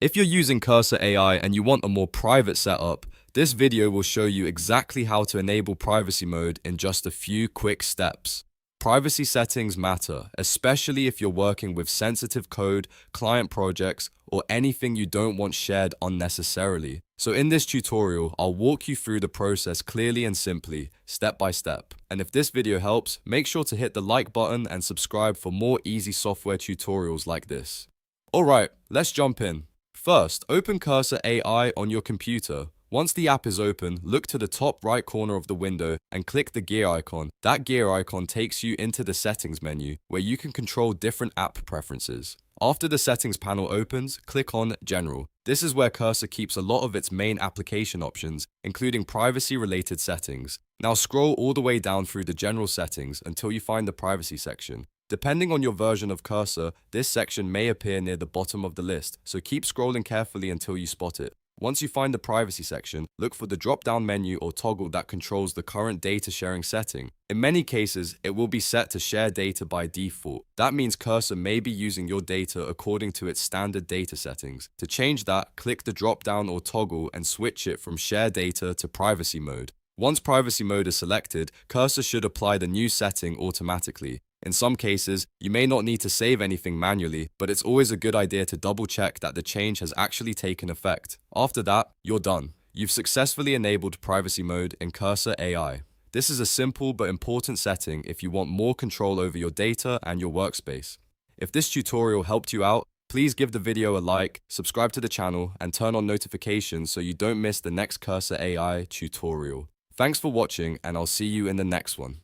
If you're using Cursor AI and you want a more private setup, this video will show you exactly how to enable privacy mode in just a few quick steps. Privacy settings matter, especially if you're working with sensitive code, client projects, or anything you don't want shared unnecessarily. So in this tutorial, I'll walk you through the process clearly and simply, step by step. And if this video helps, make sure to hit the like button and subscribe for more easy software tutorials like this. Alright, let's jump in. First, open Cursor AI on your computer. Once the app is open, look to the top right corner of the window and click the gear icon. That gear icon takes you into the settings menu, where you can control different app preferences. After the settings panel opens, click on General. This is where Cursor keeps a lot of its main application options, including privacy-related settings. Now scroll all the way down through the general settings until you find the privacy section. Depending on your version of Cursor, this section may appear near the bottom of the list, so keep scrolling carefully until you spot it. Once you find the privacy section, look for the drop-down menu or toggle that controls the current data sharing setting. In many cases, it will be set to share data by default. That means Cursor may be using your data according to its standard data settings. To change that, click the drop-down or toggle and switch it from share data to privacy mode. Once privacy mode is selected, Cursor should apply the new setting automatically. In some cases, you may not need to save anything manually, but it's always a good idea to double check that the change has actually taken effect. After that, you're done. You've successfully enabled privacy mode in Cursor AI. This is a simple but important setting if you want more control over your data and your workspace. If this tutorial helped you out, please give the video a like, subscribe to the channel, and turn on notifications so you don't miss the next Cursor AI tutorial. Thanks for watching, and I'll see you in the next one.